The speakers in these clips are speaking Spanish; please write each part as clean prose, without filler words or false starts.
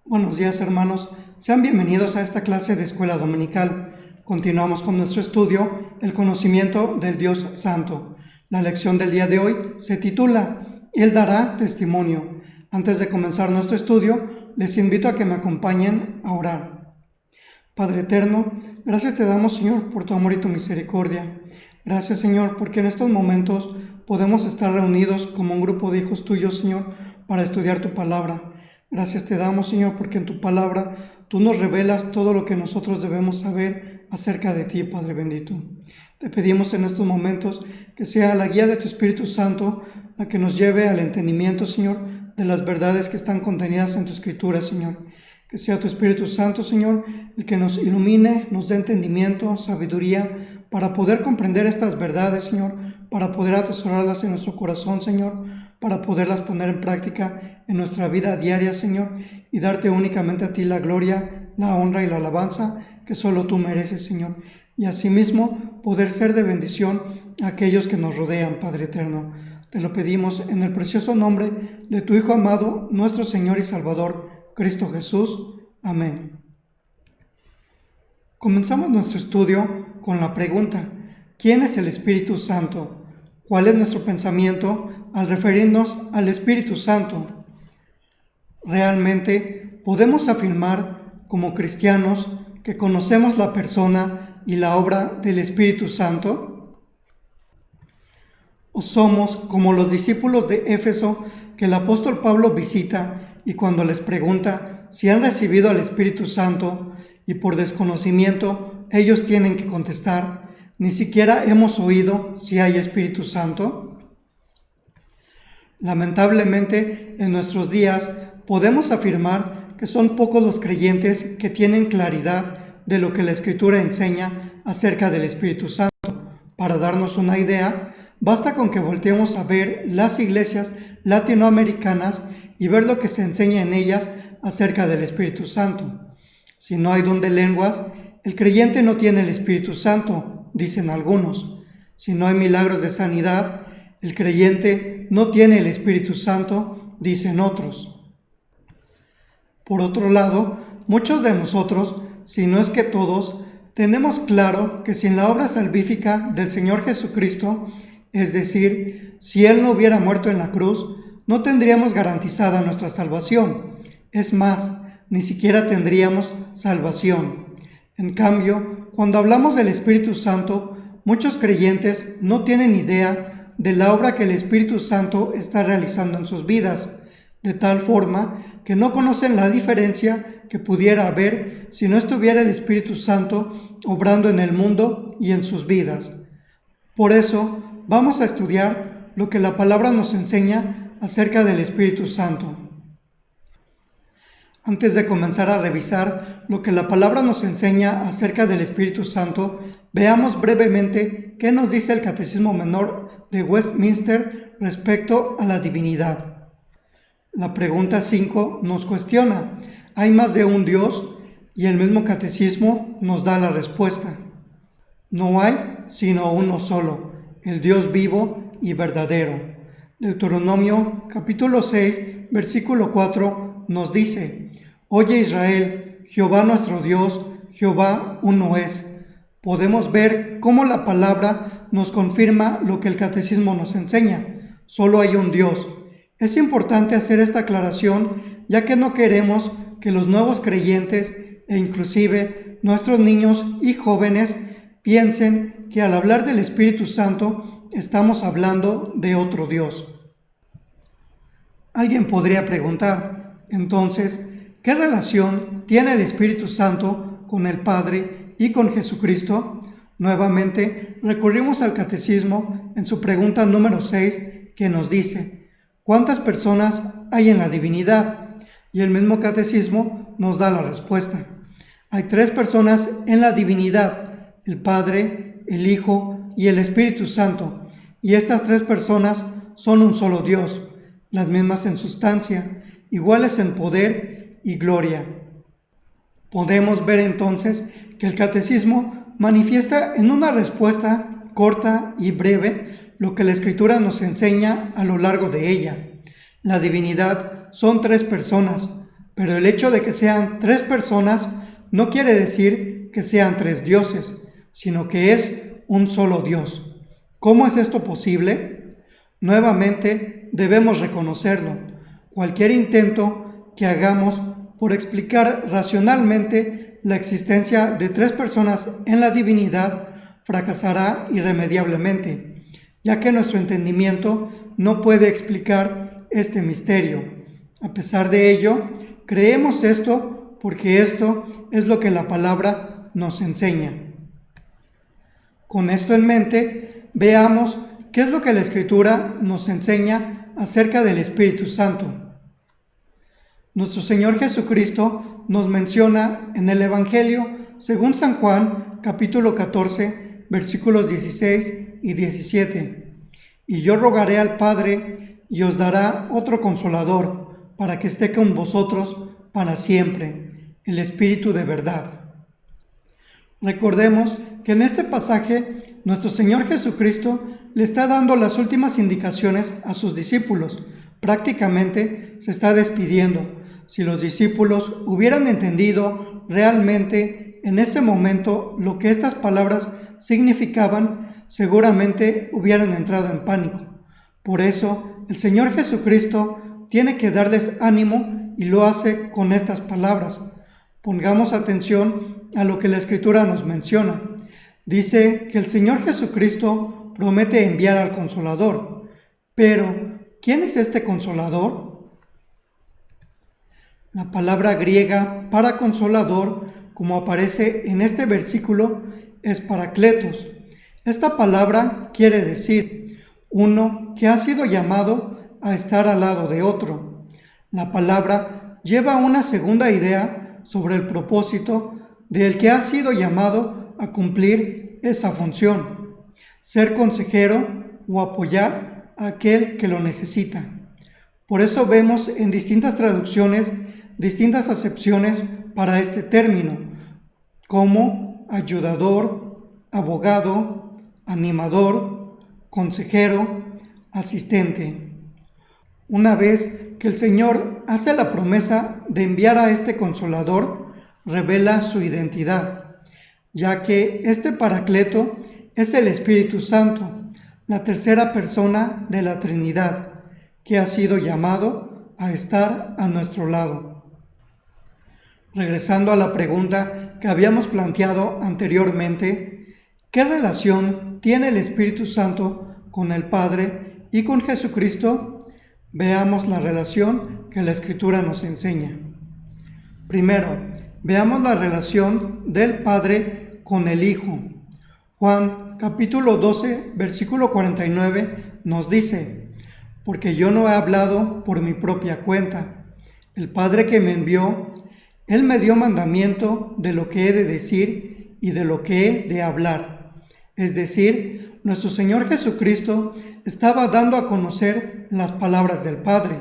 Buenos días, hermanos. Sean bienvenidos a esta clase de escuela dominical. Continuamos con nuestro estudio, el conocimiento del Dios Santo. La lección del día de hoy se titula Él dará testimonio. Antes de comenzar nuestro estudio, les invito a que me acompañen a orar. Padre eterno, gracias te damos, Señor, por tu amor y tu misericordia. Gracias, Señor, porque en estos momentos podemos estar reunidos como un grupo de hijos tuyos, Señor, para estudiar tu palabra. Gracias te damos, Señor, porque en tu palabra tú nos revelas todo lo que nosotros debemos saber acerca de ti, Padre bendito. Te pedimos en estos momentos que sea la guía de tu Espíritu Santo la que nos lleve al entendimiento, Señor, de las verdades que están contenidas en tu Escritura, Señor. Que sea tu Espíritu Santo, Señor, el que nos ilumine, nos dé entendimiento, sabiduría, para poder comprender estas verdades, Señor, para poder atesorarlas en nuestro corazón, Señor, para poderlas poner en práctica en nuestra vida diaria, Señor, y darte únicamente a ti la gloria, la honra y la alabanza que solo tú mereces, Señor, y asimismo poder ser de bendición a aquellos que nos rodean, Padre eterno. Te lo pedimos en el precioso nombre de tu Hijo amado, nuestro Señor y Salvador, Cristo Jesús. Amén. Comenzamos nuestro estudio con la pregunta: ¿quién es el Espíritu Santo? ¿Cuál es nuestro pensamiento al referirnos al Espíritu Santo? ¿Realmente podemos afirmar como cristianos que conocemos la persona y la obra del Espíritu Santo? ¿O somos como los discípulos de Éfeso que el apóstol Pablo visita y cuando les pregunta si han recibido al Espíritu Santo y por desconocimiento ellos tienen que contestar: ¿ni siquiera hemos oído si hay Espíritu Santo? Lamentablemente, en nuestros días podemos afirmar que son pocos los creyentes que tienen claridad de lo que la Escritura enseña acerca del Espíritu Santo. Para darnos una idea, basta con que volteemos a ver las iglesias latinoamericanas y ver lo que se enseña en ellas acerca del Espíritu Santo. Si no hay don de lenguas, el creyente no tiene el Espíritu Santo, dicen algunos. Si no hay milagros de sanidad, el creyente no tiene el Espíritu Santo, dicen otros. Por otro lado, muchos de nosotros, si no es que todos, tenemos claro que sin la obra salvífica del Señor Jesucristo, es decir, si Él no hubiera muerto en la cruz, no tendríamos garantizada nuestra salvación. Es más, ni siquiera tendríamos salvación. En cambio, cuando hablamos del Espíritu Santo, muchos creyentes no tienen idea de la obra que el Espíritu Santo está realizando en sus vidas, de tal forma que no conocen la diferencia que pudiera haber si no estuviera el Espíritu Santo obrando en el mundo y en sus vidas. Por eso, vamos a estudiar lo que la palabra nos enseña acerca del Espíritu Santo. Antes de comenzar a revisar lo que la palabra nos enseña acerca del Espíritu Santo, veamos brevemente qué nos dice el Catecismo Menor de Westminster respecto a la divinidad. La pregunta 5 nos cuestiona: ¿hay más de un Dios? Y el mismo Catecismo nos da la respuesta: no hay sino uno solo, el Dios vivo y verdadero. Deuteronomio capítulo 6, versículo 4 nos dice: Oye Israel, Jehová nuestro Dios, Jehová uno es. Podemos ver cómo la palabra nos confirma lo que el catecismo nos enseña: solo hay un Dios. Es importante hacer esta aclaración, ya que no queremos que los nuevos creyentes e inclusive nuestros niños y jóvenes piensen que al hablar del Espíritu Santo estamos hablando de otro Dios. Alguien podría preguntar, entonces, ¿qué relación tiene el Espíritu Santo con el Padre y con Jesucristo? Nuevamente, recurrimos al Catecismo en su pregunta número 6, que nos dice: ¿cuántas personas hay en la divinidad? Y el mismo Catecismo nos da la respuesta: hay 3 personas en la divinidad, el Padre, el Hijo y el Espíritu Santo, y estas 3 personas son un solo Dios, las mismas en sustancia, iguales en poder y gloria. Podemos ver entonces que el Catecismo manifiesta en una respuesta corta y breve lo que la Escritura nos enseña a lo largo de ella. La divinidad son 3 personas: Pero el hecho de que sean 3 personas no quiere decir que sean 3 dioses, sino que es un solo Dios. ¿Cómo es esto posible? Nuevamente debemos reconocerlo. Cualquier intento que hagamos por explicar racionalmente la existencia de 3 personas en la divinidad fracasará irremediablemente, ya que nuestro entendimiento no puede explicar este misterio. A pesar de ello, creemos esto porque esto es lo que la palabra nos enseña. Con esto en mente, veamos qué es lo que la Escritura nos enseña acerca del Espíritu Santo. Nuestro Señor Jesucristo nos menciona en el Evangelio según San Juan, capítulo 14, versículos 16 y 17. Y yo rogaré al Padre y os dará otro Consolador para que esté con vosotros para siempre, el Espíritu de verdad. Recordemos que en este pasaje nuestro Señor Jesucristo le está dando las últimas indicaciones a sus discípulos. Prácticamente se está despidiendo. Si los discípulos hubieran entendido realmente en ese momento lo que estas palabras significaban, seguramente hubieran entrado en pánico. Por eso, el Señor Jesucristo tiene que darles ánimo y lo hace con estas palabras. Pongamos atención a lo que la Escritura nos menciona. Dice que el Señor Jesucristo promete enviar al Consolador. Pero, ¿quién es este Consolador? La palabra griega para consolador, como aparece en este versículo, es parakletos. Esta palabra quiere decir uno que ha sido llamado a estar al lado de otro. La palabra lleva una segunda idea sobre el propósito del que ha sido llamado a cumplir esa función, ser consejero o apoyar a aquel que lo necesita. Por eso vemos en distintas traducciones distintas acepciones para este término, como ayudador, abogado, animador, consejero, asistente. Una vez que el Señor hace la promesa de enviar a este Consolador, revela su identidad, ya que este Paracleto es el Espíritu Santo, la tercera persona de la Trinidad, que ha sido llamado a estar a nuestro lado. Regresando a la pregunta que habíamos planteado anteriormente, ¿qué relación tiene el Espíritu Santo con el Padre y con Jesucristo? Veamos la relación que la Escritura nos enseña. Primero, veamos la relación del Padre con el Hijo. Juan capítulo 12, versículo 49 nos dice: porque yo no he hablado por mi propia cuenta. El Padre que me envió, Él me dio mandamiento de lo que he de decir y de lo que he de hablar. Es decir, nuestro Señor Jesucristo estaba dando a conocer las palabras del Padre.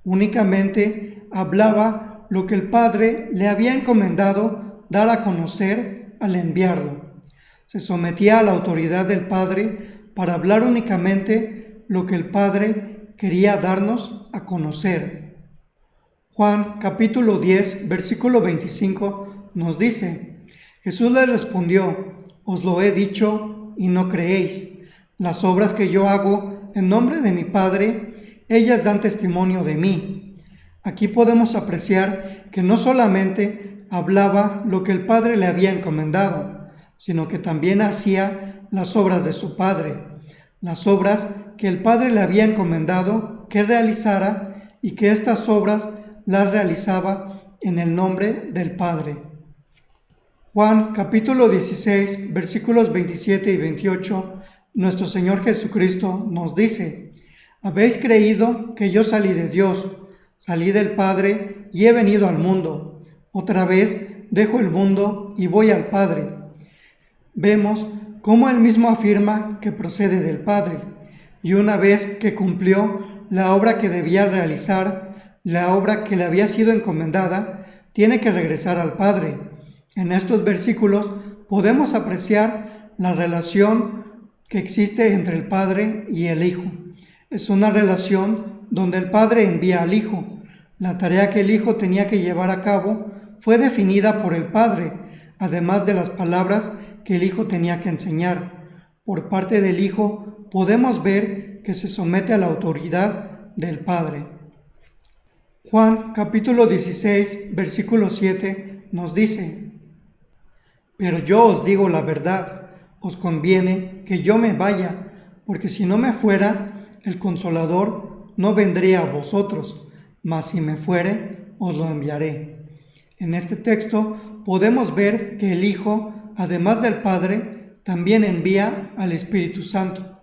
Únicamente hablaba lo que el Padre le había encomendado dar a conocer al enviarlo. Se sometía a la autoridad del Padre para hablar únicamente lo que el Padre quería darnos a conocer. Juan capítulo 10, versículo 25 nos dice: Jesús les respondió: os lo he dicho y no creéis. Las obras que yo hago en nombre de mi Padre, ellas dan testimonio de mí. Aquí podemos apreciar que no solamente hablaba lo que el Padre le había encomendado, sino que también hacía las obras de su Padre, las obras que el Padre le había encomendado que realizara, y que estas obras las realizaba en el nombre del Padre. Juan capítulo 16, versículos 27 y 28, nuestro Señor Jesucristo nos dice: habéis creído que yo salí de Dios, salí del Padre y he venido al mundo. Otra vez dejo el mundo y voy al Padre. Vemos cómo Él mismo afirma que procede del Padre, y una vez que cumplió la obra que debía realizar, la obra que le había sido encomendada, tiene que regresar al Padre. En estos versículos podemos apreciar la relación que existe entre el Padre y el Hijo. Es una relación donde el Padre envía al Hijo. La tarea que el Hijo tenía que llevar a cabo fue definida por el Padre, además de las palabras que el Hijo tenía que enseñar. Por parte del Hijo podemos ver que se somete a la autoridad del Padre. Juan capítulo 16, versículo 7 nos dice: Pero yo os digo la verdad, os conviene que yo me vaya, porque si no me fuera, el Consolador no vendría a vosotros, mas si me fuere, os lo enviaré. En este texto podemos ver que el Hijo, además del Padre, también envía al Espíritu Santo.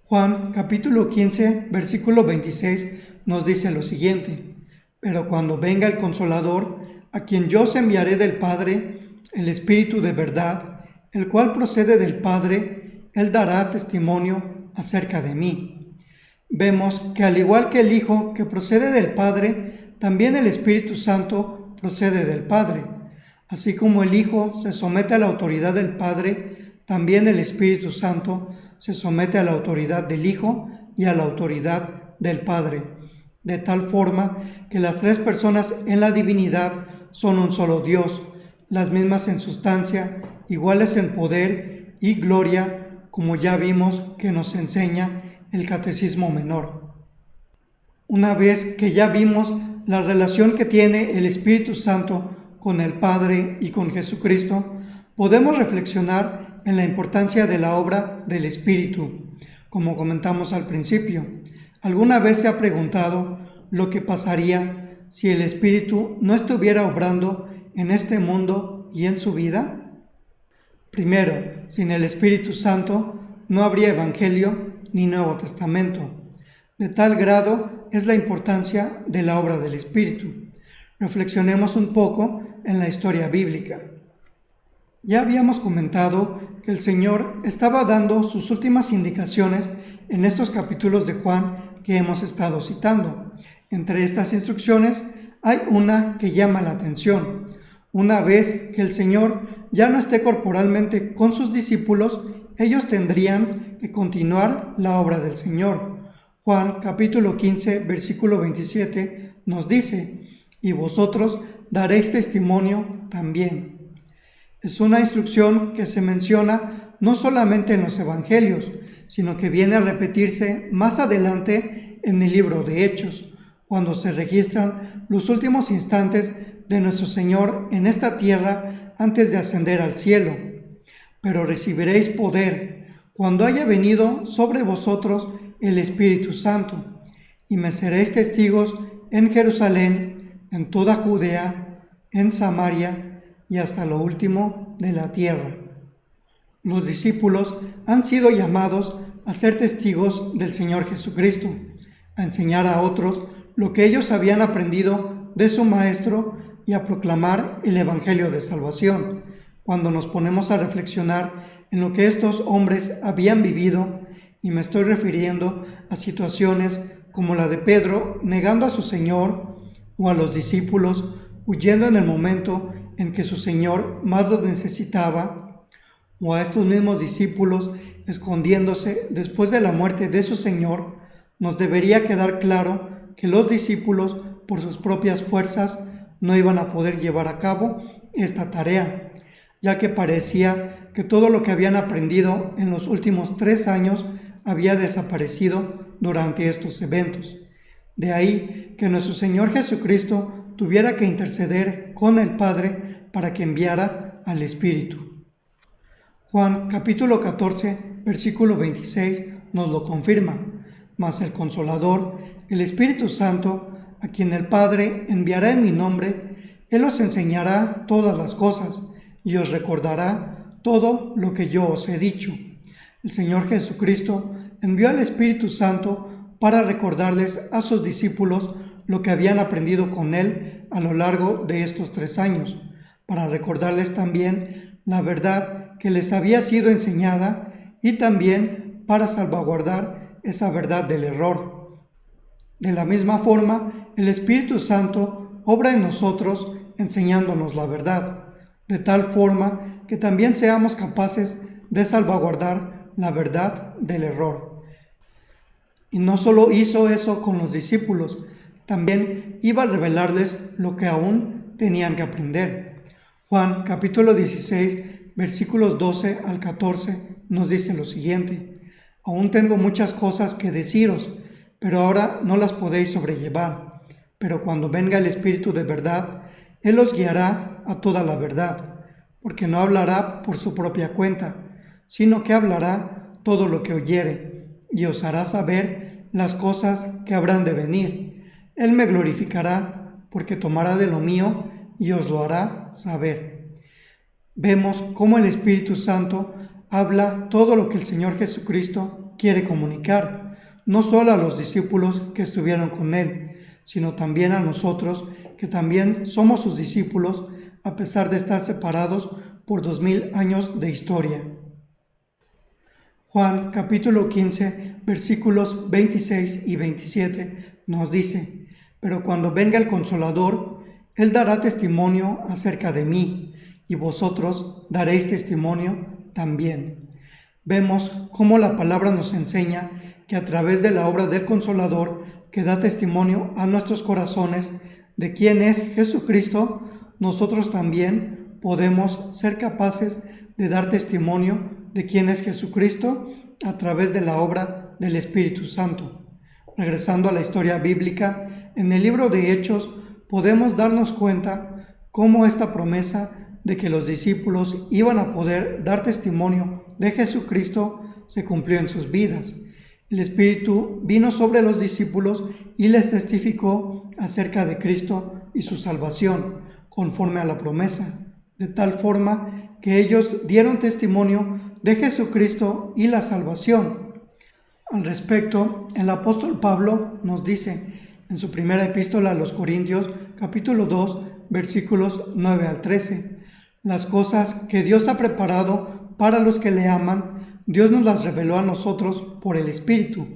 Juan capítulo 15, versículo 26 nos dice lo siguiente: Pero cuando venga el Consolador, a quien yo os enviaré del Padre, el Espíritu de verdad, el cual procede del Padre, Él dará testimonio acerca de mí. Vemos que al igual que el Hijo que procede del Padre, también el Espíritu Santo procede del Padre. Así como el Hijo se somete a la autoridad del Padre, también el Espíritu Santo se somete a la autoridad del Hijo y a la autoridad del Padre, de tal forma que las tres personas en la divinidad son un solo Dios, las mismas en sustancia, iguales en poder y gloria, como ya vimos que nos enseña el Catecismo Menor. Una vez que ya vimos la relación que tiene el Espíritu Santo con el Padre y con Jesucristo, podemos reflexionar en la importancia de la obra del Espíritu. Como comentamos al principio, ¿alguna vez se ha preguntado lo que pasaría si el Espíritu no estuviera obrando en este mundo y en su vida? Primero, sin el Espíritu Santo no habría Evangelio ni Nuevo Testamento. De tal grado es la importancia de la obra del Espíritu. Reflexionemos un poco en la historia bíblica. Ya habíamos comentado que el Señor estaba dando sus últimas indicaciones en estos capítulos de Juan que hemos estado citando. Entre estas instrucciones hay una que llama la atención. Una vez que el Señor ya no esté corporalmente con sus discípulos, ellos tendrían que continuar la obra del Señor. Juan capítulo 15, versículo 27 nos dice: Y vosotros daréis testimonio también. Es una instrucción que se menciona no solamente en los Evangelios, sino que viene a repetirse más adelante en el libro de Hechos, cuando se registran los últimos instantes de nuestro Señor en esta tierra antes de ascender al cielo. Pero recibiréis poder cuando haya venido sobre vosotros el Espíritu Santo, y me seréis testigos en Jerusalén, en toda Judea, en Samaria y hasta lo último de la tierra. Los discípulos han sido llamados a ser testigos del Señor Jesucristo, a enseñar a otros lo que ellos habían aprendido de su Maestro y a proclamar el Evangelio de salvación. Cuando nos ponemos a reflexionar en lo que estos hombres habían vivido, y me estoy refiriendo a situaciones como la de Pedro negando a su Señor, o a los discípulos huyendo en el momento en que su Señor más los necesitaba, o a estos mismos discípulos escondiéndose después de la muerte de su Señor, nos debería quedar claro que los discípulos, por sus propias fuerzas, no iban a poder llevar a cabo esta tarea, ya que parecía que todo lo que habían aprendido en los últimos 3 años había desaparecido durante estos eventos. De ahí que nuestro Señor Jesucristo tuviera que interceder con el Padre para que enviara al Espíritu. Juan capítulo 14, versículo 26 nos lo confirma: Mas el Consolador, el Espíritu Santo, a quien el Padre enviará en mi nombre, Él os enseñará todas las cosas y os recordará todo lo que yo os he dicho. El Señor Jesucristo envió al Espíritu Santo para recordarles a sus discípulos lo que habían aprendido con Él a lo largo de estos 3 años, para recordarles también la verdad que les había sido enseñada y también para salvaguardar esa verdad del error. De la misma forma, el Espíritu Santo obra en nosotros enseñándonos la verdad, de tal forma que también seamos capaces de salvaguardar la verdad del error. Y no solo hizo eso con los discípulos, también iba a revelarles lo que aún tenían que aprender. Juan capítulo 16, versículos 12 al 14 nos dice lo siguiente: aún tengo muchas cosas que deciros, pero ahora no las podéis sobrellevar. Pero cuando venga el Espíritu de verdad, Él os guiará a toda la verdad, porque no hablará por su propia cuenta, sino que hablará todo lo que oyere, y os hará saber las cosas que habrán de venir. Él me glorificará, porque tomará de lo mío y os lo hará saber. Vemos cómo el Espíritu Santo habla todo lo que el Señor Jesucristo quiere comunicar, no solo a los discípulos que estuvieron con Él, sino también a nosotros, que también somos sus discípulos, a pesar de estar separados por 2000 años de historia. Juan capítulo 15, versículos 26 y 27 nos dice: pero cuando venga el Consolador, Él dará testimonio acerca de mí, y vosotros daréis testimonio también. Vemos cómo la palabra nos enseña que a través de la obra del Consolador, que da testimonio a nuestros corazones de quién es Jesucristo, nosotros también podemos ser capaces de dar testimonio de quién es Jesucristo a través de la obra del Espíritu Santo. Regresando a la historia bíblica, en el libro de Hechos podemos darnos cuenta cómo esta promesa de que los discípulos iban a poder dar testimonio de Jesucristo se cumplió en sus vidas. El Espíritu vino sobre los discípulos y les testificó acerca de Cristo y su salvación, conforme a la promesa, de tal forma que ellos dieron testimonio de Jesucristo y la salvación. Al respecto, el apóstol Pablo nos dice en su primera epístola a los Corintios, capítulo 2, versículos 9 al 13, las cosas que Dios ha preparado para los que le aman, Dios nos las reveló a nosotros por el Espíritu.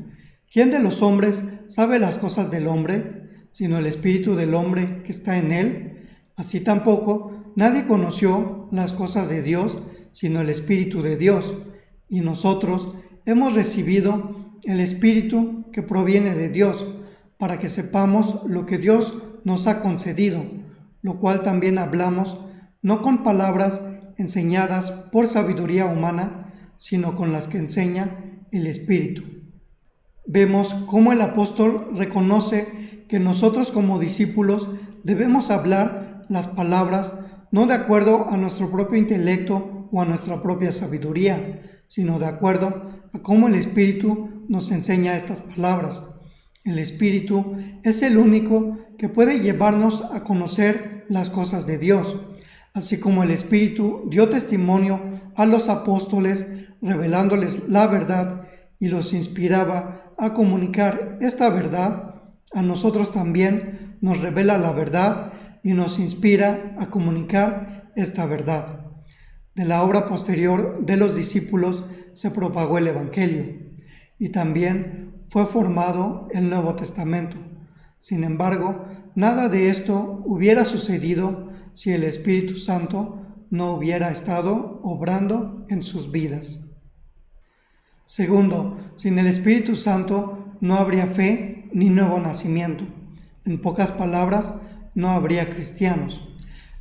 ¿Quién de los hombres sabe las cosas del hombre, sino el Espíritu del hombre que está en él? Así tampoco nadie conoció las cosas de Dios, sino el Espíritu de Dios. Y nosotros hemos recibido el Espíritu que proviene de Dios, para que sepamos lo que Dios nos ha concedido, lo cual también hablamos, no con palabras enseñadas por sabiduría humana, sino con las que enseña el Espíritu. Vemos cómo el apóstol reconoce que nosotros como discípulos debemos hablar las palabras no de acuerdo a nuestro propio intelecto o a nuestra propia sabiduría, sino de acuerdo a cómo el Espíritu nos enseña estas palabras. El Espíritu es el único que puede llevarnos a conocer las cosas de Dios, así como el Espíritu dio testimonio a los apóstoles revelándoles la verdad y los inspiraba a comunicar esta verdad. A nosotros también nos revela la verdad y nos inspira a comunicar esta verdad. De la obra posterior de los discípulos se propagó el Evangelio y también fue formado el Nuevo Testamento. Sin embargo, nada de esto hubiera sucedido si el Espíritu Santo no hubiera estado obrando en sus vidas. Segundo, sin el Espíritu Santo no habría fe ni nuevo nacimiento. En pocas palabras, no habría cristianos.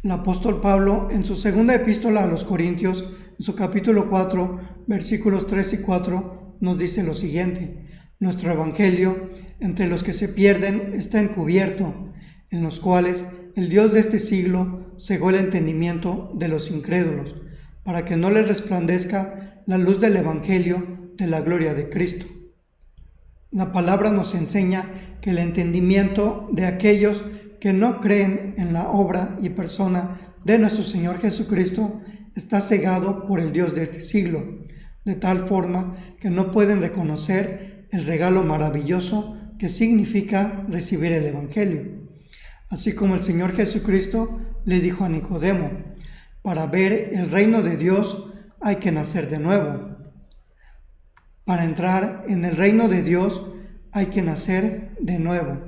El apóstol Pablo, en su segunda epístola a los Corintios, en su capítulo 4, versículos 3 y 4, nos dice lo siguiente: nuestro evangelio entre los que se pierden está encubierto, en los cuales el Dios de este siglo cegó el entendimiento de los incrédulos, para que no les resplandezca la luz del evangelio de la gloria de Cristo. La palabra nos enseña que el entendimiento de aquellos que no creen en la obra y persona de nuestro Señor Jesucristo está cegado por el Dios de este siglo, de tal forma que no pueden reconocer el regalo maravilloso que significa recibir el Evangelio. Así como el Señor Jesucristo le dijo a Nicodemo: para ver el reino de Dios hay que nacer de nuevo. Para entrar en el reino de Dios hay que nacer de nuevo.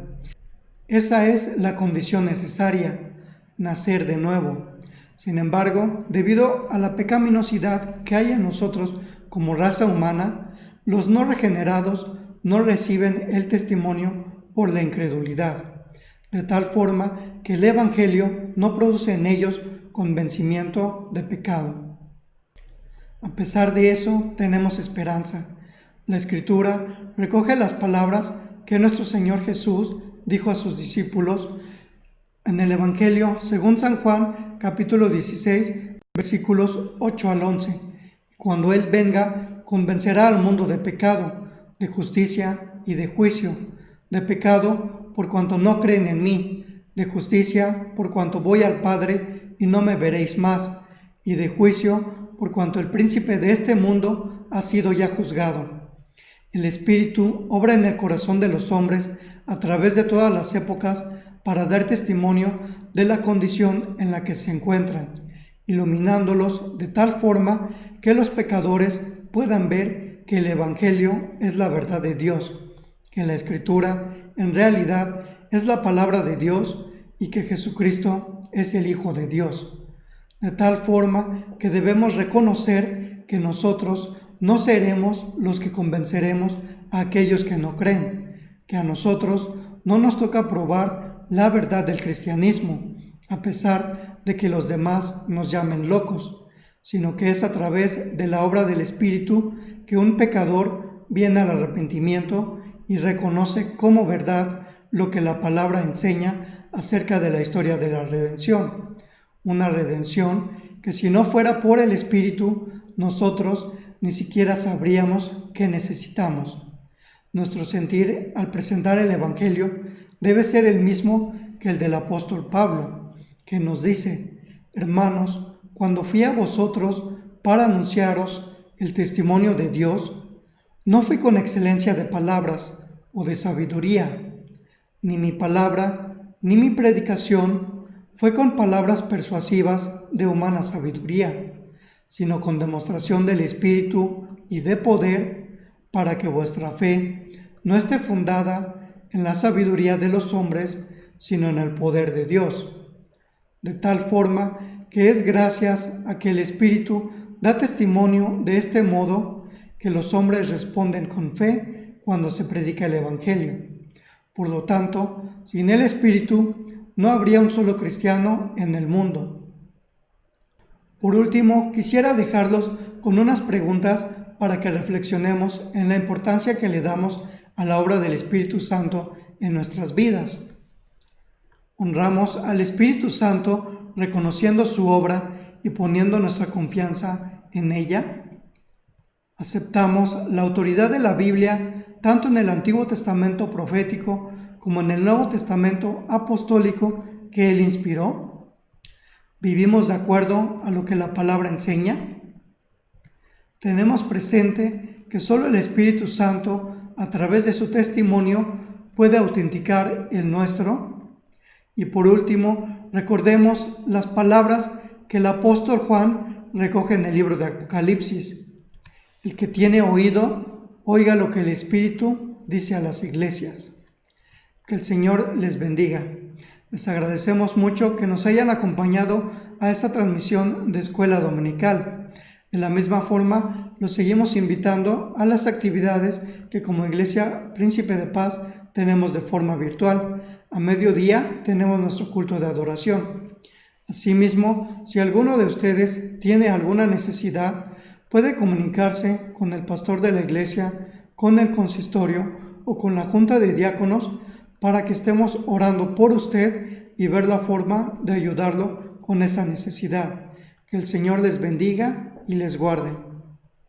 Esa es la condición necesaria, nacer de nuevo. Sin embargo, debido a la pecaminosidad que hay en nosotros como raza humana, los no regenerados no reciben el testimonio por la incredulidad. de tal forma que el Evangelio no produce en ellos convencimiento de pecado. A pesar de eso, tenemos esperanza. La Escritura recoge las palabras que nuestro Señor Jesús dijo a sus discípulos en el Evangelio según San Juan, capítulo 16, versículos 8 al 11. Cuando Él venga, convencerá al mundo de pecado, de justicia y de juicio. De pecado, por cuanto no creen en mí; de justicia, por cuanto voy al Padre y no me veréis más; y de juicio, por cuanto el príncipe de este mundo ha sido ya juzgado. El Espíritu obra en el corazón de los hombres a través de todas las épocas para dar testimonio de la condición en la que se encuentran, iluminándolos de tal forma que los pecadores puedan ver que el Evangelio es la verdad de Dios, que la Escritura en realidad es la palabra de Dios y que Jesucristo es el Hijo de Dios. De tal forma que debemos reconocer que nosotros no seremos los que convenceremos a aquellos que no creen, que a nosotros no nos toca probar la verdad del cristianismo, a pesar de que los demás nos llamen locos, sino que es a través de la obra del Espíritu que un pecador viene al arrepentimiento y reconoce como verdad lo que la palabra enseña acerca de la historia de la redención, una redención que si no fuera por el Espíritu, nosotros ni siquiera sabríamos que necesitamos. Nuestro sentir al presentar el Evangelio debe ser el mismo que el del apóstol Pablo, que nos dice: hermanos, cuando fui a vosotros para anunciaros el testimonio de Dios, no fui con excelencia de palabras o de sabiduría, ni mi palabra ni mi predicación fue con palabras persuasivas de humana sabiduría, sino con demostración del Espíritu y de poder, para que vuestra fe no esté fundada en la sabiduría de los hombres, sino en el poder de Dios. De tal forma que es gracias a que el Espíritu da testimonio de este modo que los hombres responden con fe cuando se predica el Evangelio. Por lo tanto, sin el Espíritu no habría un solo cristiano en el mundo. Por último, quisiera dejarlos con unas preguntas para que reflexionemos en la importancia que le damos a la obra del Espíritu Santo en nuestras vidas. ¿Honramos al Espíritu Santo reconociendo su obra y poniendo nuestra confianza en ella? ¿Aceptamos la autoridad de la Biblia tanto en el Antiguo Testamento profético como en el Nuevo Testamento apostólico que Él inspiró? ¿Vivimos de acuerdo a lo que la palabra enseña? Tenemos presente que solo el Espíritu Santo, a través de su testimonio, puede autenticar el nuestro. Y por último, recordemos las palabras que el apóstol Juan recoge en el libro de Apocalipsis: el que tiene oído, oiga lo que el Espíritu dice a las iglesias. Que el Señor les bendiga. Les agradecemos mucho que nos hayan acompañado a esta transmisión de Escuela Dominical. De la misma forma, los seguimos invitando a las actividades que como Iglesia Príncipe de Paz tenemos de forma virtual. A mediodía tenemos nuestro culto de adoración. Asimismo, si alguno de ustedes tiene alguna necesidad, puede comunicarse con el pastor de la iglesia, con el consistorio o con la junta de diáconos para que estemos orando por usted y ver la forma de ayudarlo con esa necesidad. Que el Señor les bendiga y les guarde.